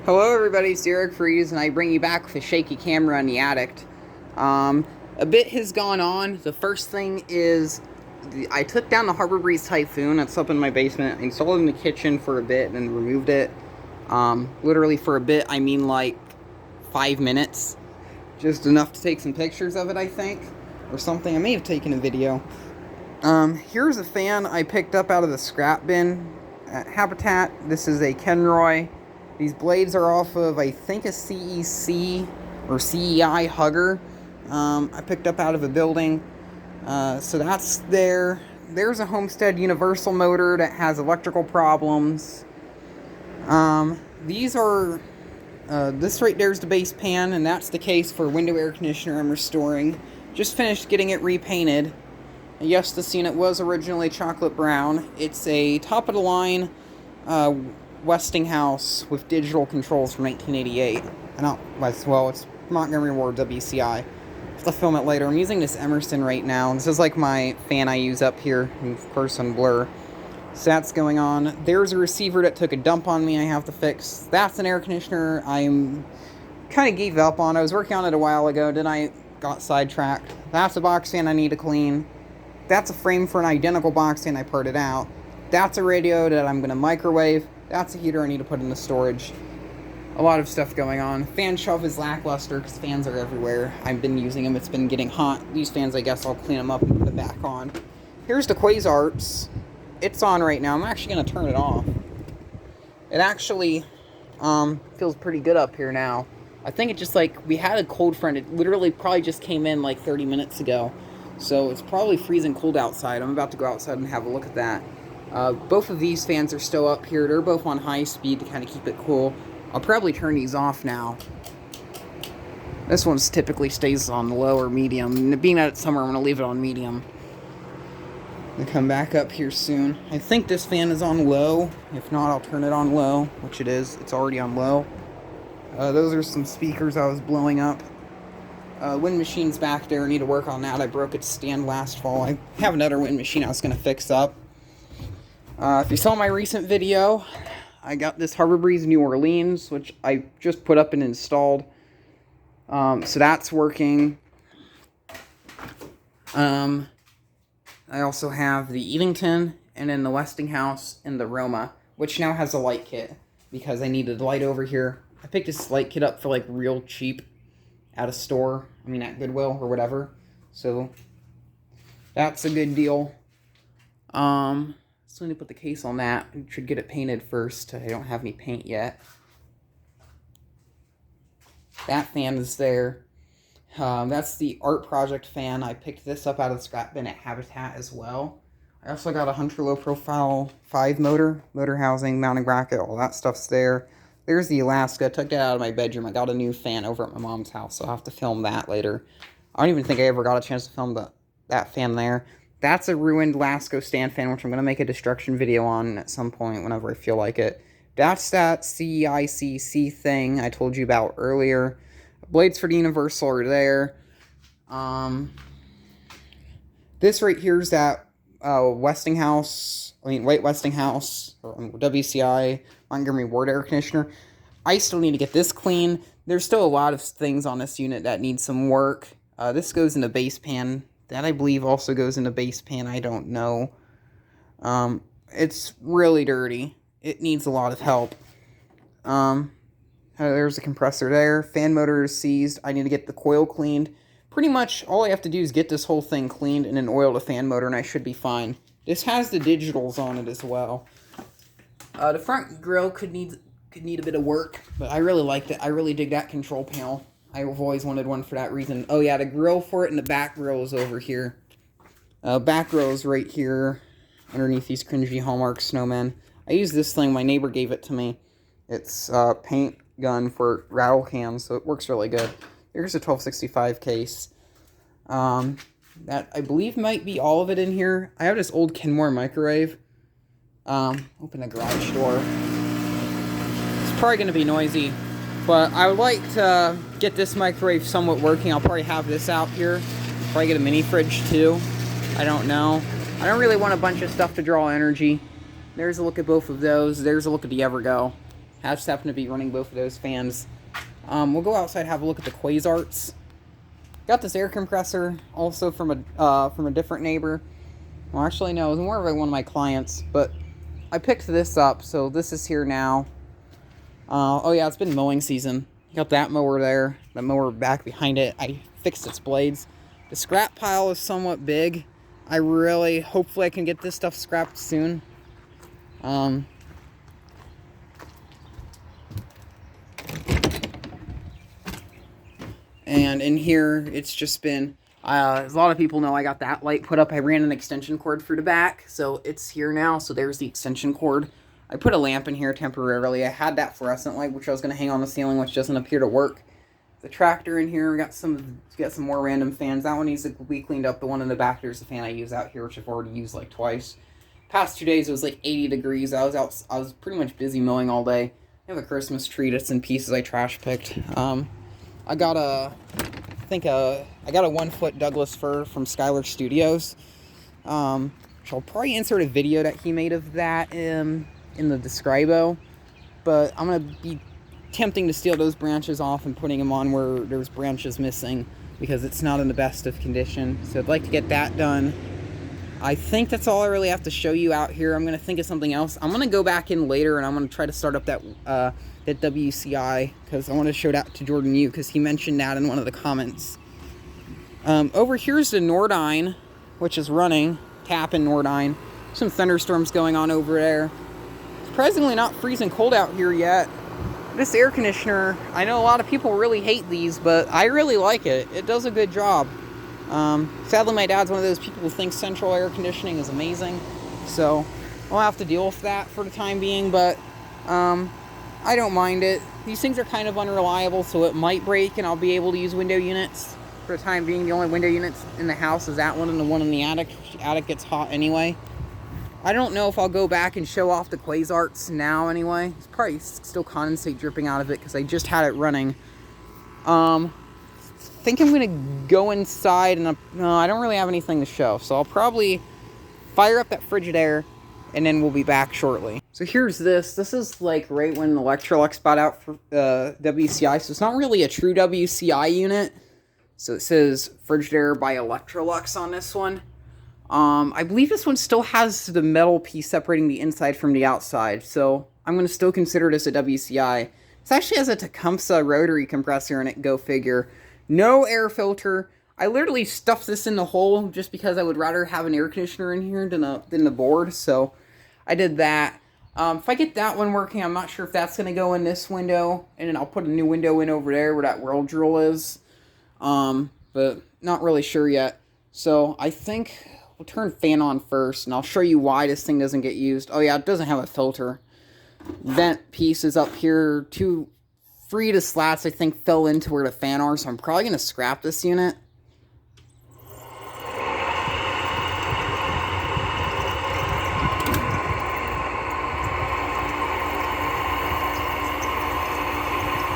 Hello everybody, it's Derek Freeze, and I bring you back with a shaky camera on the Addict. A bit has gone on. The first thing is, I took down the Harbor Breeze Typhoon that's up in my basement. I installed it in the kitchen for a bit and then removed it. Literally for a bit, I mean like 5 minutes. Just enough to take some pictures of it, I think. Or something. I may have taken a video. Here's a fan I picked up out of the scrap bin at Habitat. This is a Kenroy. These blades are off of, I think, a CEC or CEI Hugger I picked up out of a building. So that's there. There's a Homestead Universal motor that has electrical problems. These are, this right there is the base pan, and that's the case for window air conditioner I'm restoring. Just finished getting it repainted. Yes, this unit was originally chocolate brown. It's a top-of-the-line Westinghouse with digital controls from 1988. It's Montgomery Ward WCI. I'll have to film it later. I'm using this Emerson right now. This is like my fan I use up here, of course on Blur. So that's going on. There's a receiver that took a dump on me I have to fix. That's an air conditioner I'm kind of gave up on. I was working on it a while ago, then I got sidetracked. That's a box fan I need to clean. That's a frame for an identical box fan I parted out. That's a radio that I'm going to microwave. That's a heater I need to put in the storage. A lot of stuff going on. Fan shelf is lackluster because fans are everywhere. I've been using them. It's been getting hot. These fans, I guess I'll clean them up and put it back on. Here's the Quasarts. It's on right now. I'm actually going to turn it off. It actually feels pretty good up here now. I think it just we had a cold front. It literally probably just came in like 30 minutes ago. So it's probably freezing cold outside. I'm about to go outside and have a look at that. Both of these fans are still up here. They're both on high speed to kind of keep it cool. I'll probably turn these off now. This one typically stays on low or medium. Being that it's summer, I'm going to leave it on medium. I'll come back up here soon. I think this fan is on low. If not, I'll turn it on low, which it is. It's already on low. Those are some speakers I was blowing up. Wind machine's back there. I need to work on that. I broke its stand last fall. I have another wind machine I was going to fix up. If you saw my recent video, I got this Harbor Breeze New Orleans, which I just put up and installed. So that's working. I also have the Eventon, and then the Westinghouse, and the Roma, which now has a light kit, because I needed a light over here. I picked this light kit up for real cheap at a store. I mean at Goodwill or whatever. So that's a good deal. So I need to put the case on that. I should get it painted first. I don't have any paint yet. That fan is there. That's the art project fan. I picked this up out of the scrap bin at Habitat as well. I also got a Hunter Low Profile 5 motor housing, mounting bracket, all that stuff's there. There's the Alaska. I took that out of my bedroom. I got a new fan over at my mom's house, so I'll have to film that later. I don't even think I ever got a chance to film that fan there. That's a ruined Lasco stand fan, which I'm going to make a destruction video on at some point whenever I feel like it. That's that CEICC thing I told you about earlier. Blades for the Universal are there. This right here is that Westinghouse, White Westinghouse, or WCI, Montgomery Ward air conditioner. I still need to get this clean. There's still a lot of things on this unit that need some work. This goes in a base pan. That, I believe, also goes in a base pan. I don't know. It's really dirty. It needs a lot of help. There's a compressor there. Fan motor is seized. I need to get the coil cleaned. Pretty much all I have to do is get this whole thing cleaned and then oil the fan motor, and I should be fine. This has the digitals on it as well. The front grille could need a bit of work, but I really liked it. I really dig that control panel. I've always wanted one for that reason. Oh yeah, the grill for it and the back grill is over here. Back grill is right here underneath these cringy Hallmark snowmen. I use this thing. My neighbor gave it to me. It's a paint gun for rattle cans, so it works really good. There's a 1265 case. That I believe might be all of it in here. I have this old Kenmore microwave. Open the garage door. It's probably going to be noisy, but I would like to get this microwave somewhat working. I'll probably have this out here. Probably get a mini fridge too. I don't know. I don't really want a bunch of stuff to draw energy. There's a look at both of those. There's a look at the Evergo. I just happen to be running both of those fans. We'll go outside, have a look at the Quasarts. Got this air compressor also from a different neighbor. Well, actually, no, it was more of one of my clients, but I picked this up, so this is here now. Oh yeah, it's been mowing season. Got that mower there, that mower back behind it. I fixed its blades. The scrap pile is somewhat big. Hopefully I can get this stuff scrapped soon. And in here, it's just been, as a lot of people know, I got that light put up. I ran an extension cord through the back, so it's here now. So there's the extension cord. I put a lamp in here temporarily. I had that fluorescent light, which I was going to hang on the ceiling, which doesn't appear to work. The tractor in here, we got some more random fans. That one needs to be cleaned up. The one in the back, there's the fan I use out here, which I've already used like twice. Past 2 days, it was like 80 degrees. I was pretty much busy mowing all day. I have a Christmas tree that's in pieces I trash picked. I got a 1-foot Douglas fir from Skylar Studios. Which I'll probably insert a video that he made of that in the describo. But I'm gonna be tempting to steal those branches off and putting them on where there's branches missing, because it's not in the best of condition. So I'd like to get that done. I think that's all I really have to show you out here. I'm going to think of something else. I'm going to go back in later and I'm going to try to start up that WCI, because I want to show that to Jordan Yu, because he mentioned that in one of the comments. Over here's the Nordine, which is running. Tapping Nordine. Some thunderstorms going on over there. Surprisingly not freezing cold out here yet. This air conditioner, I know a lot of people really hate these, but I really like it. It does a good job. Sadly, my dad's one of those people who thinks central air conditioning is amazing, so I'll have to deal with that for the time being, but I don't mind it. These things are kind of unreliable, so it might break, and I'll be able to use window units. For the time being, the only window units in the house is that one and the one in the attic. The attic gets hot anyway. I don't know if I'll go back and show off the Quasarts now anyway. It's probably still condensate dripping out of it because I just had it running. I think I'm going to go inside, and no, I don't really have anything to show. So I'll probably fire up that Frigidaire, and then we'll be back shortly. So here's this. This is like right when Electrolux bought out for WCI. So it's not really a true WCI unit. So it says Frigidaire by Electrolux on this one. I believe this one still has the metal piece separating the inside from the outside, so I'm going to still consider this a WCI. This actually has a Tecumseh rotary compressor in it, go figure. No air filter. I literally stuffed this in the hole just because I would rather have an air conditioner in here than the board, so I did that. If I get that one working, I'm not sure if that's going to go in this window, and then I'll put a new window in over there where that world drill is. But not really sure yet. So I think we'll turn fan on first, and I'll show you why this thing doesn't get used. Oh yeah, it doesn't have a filter. Vent piece is up here. 2 Frida slats, I think, fell into where the fan are, so I'm probably going to scrap this unit.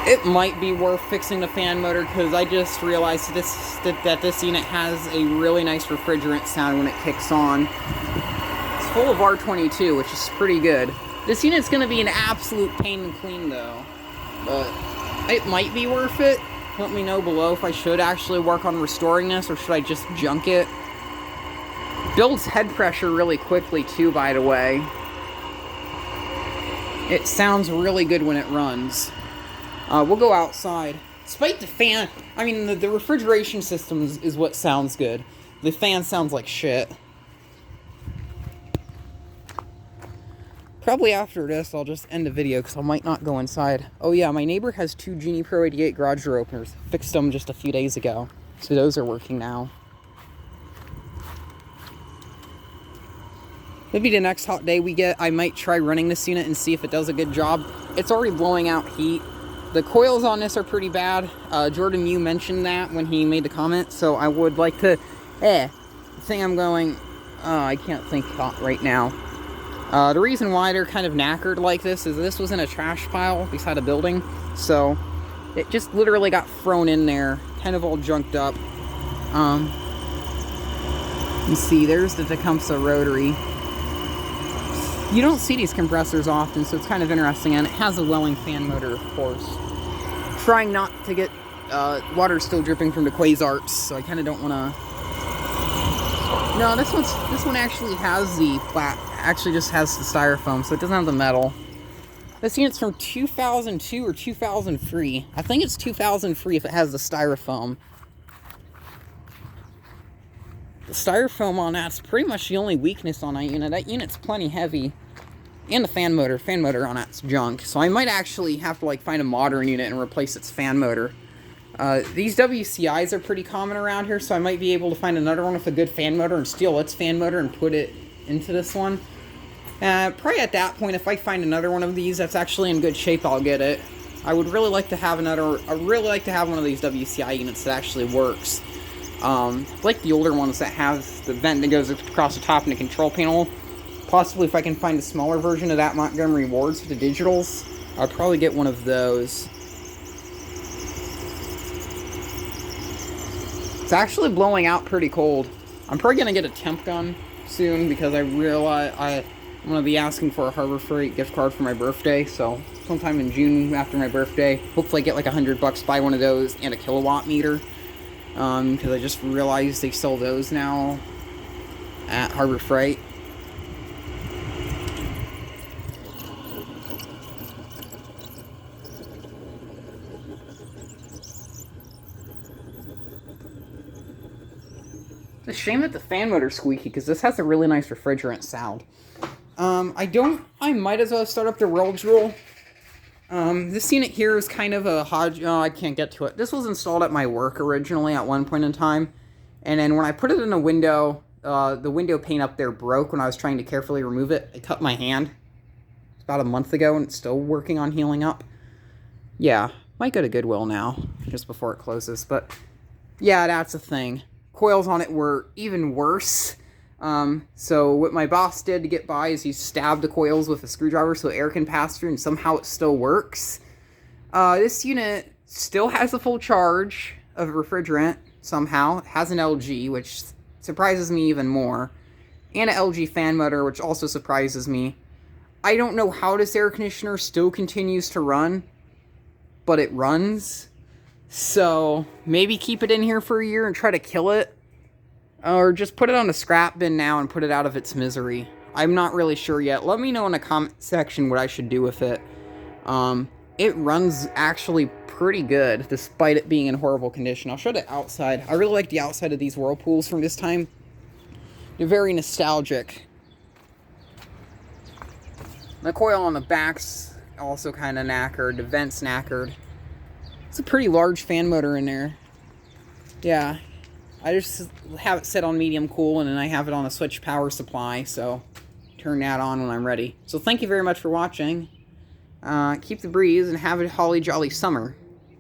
It might be worth fixing the fan motor, because I just realized that this unit has a really nice refrigerant sound when it kicks on. It's full of R22, which is pretty good. This unit's going to be an absolute pain to clean, though. But it might be worth it. Let me know below if I should actually work on restoring this, or should I just junk it. Builds head pressure really quickly, too, by the way. It sounds really good when it runs. We'll go outside. Despite the fan, I mean, the refrigeration system is what sounds good. The fan sounds like shit. Probably after this, I'll just end the video because I might not go inside. Oh yeah, my neighbor has 2 Genie Pro 88 garage door openers. Fixed them just a few days ago. So those are working now. Maybe the next hot day we get, I might try running this unit and see if it does a good job. It's already blowing out heat. The coils on this are pretty bad. Jordan Yu mentioned that when he made the comment, so I would like to... The thing I'm going... I can't think right now. The reason why they're kind of knackered like this is this was in a trash pile beside a building, so it just literally got thrown in there, kind of all junked up. You see, there's the Tecumseh rotary. You don't see these compressors often, so it's kind of interesting, and it has a Welling fan motor, of course. Trying not to get water still dripping from the Quasarts, so I kind of don't want to. No, this one actually has the actually just has the styrofoam, so it doesn't have the metal. This unit's from 2002 or 2003. I think it's 2003 if it has the styrofoam. The styrofoam on that's pretty much the only weakness on that unit. That unit's plenty heavy. And the fan motor on that's junk. So I might actually have to like find a modern unit and replace its fan motor. These WCIs are pretty common around here, so I might be able to find another one with a good fan motor and steal its fan motor and put it into this one. Probably at that point, if I find another one of these that's actually in good shape, I'll get it. I would really like to have one of these WCI units that actually works. Like the older ones that have the vent that goes across the top and the control panel. Possibly if I can find a smaller version of that Montgomery Wards with the digitals, I'll probably get one of those. It's actually blowing out pretty cold. I'm probably going to get a temp gun soon because I realize I'm going to be asking for a Harbor Freight gift card for my birthday, so sometime in June after my birthday, hopefully I get like $100, buy one of those and a kilowatt meter. Because I just realized they sell those now at Harbor Freight. It's a shame that the fan motor's squeaky, because this has a really nice refrigerant sound. I might as well start up the World Drool. This unit here is kind of a hodge. Oh, I can't get to it. This was installed at my work originally at one point in time. And then when I put it in a window, the window pane up there broke when I was trying to carefully remove it. I cut my hand. It's about a month ago and it's still working on healing up. Yeah, might go to Goodwill now, just before it closes. But yeah, that's the thing. Coils on it were even worse. So what my boss did to get by is he stabbed the coils with a screwdriver so air can pass through, and somehow it still works. This unit still has a full charge of refrigerant somehow. It has an LG, which surprises me even more, and an LG fan motor, which also surprises me. I don't know how this air conditioner still continues to run, but it runs. So maybe keep it in here for a year and try to kill it. Or just put it on the scrap bin now and put it out of its misery. I'm not really sure yet. Let me know in the comment section what I should do with it. It runs actually pretty good, despite it being in horrible condition. I'll show the outside. I really like the outside of these Whirlpools from this time. They're very nostalgic. The coil on the back's also kind of knackered. The vent's knackered. It's a pretty large fan motor in there. Yeah. I just have it set on medium cool, and then I have it on a switch power supply, so turn that on when I'm ready. So thank you very much for watching. Keep the breeze and have a holly jolly summer.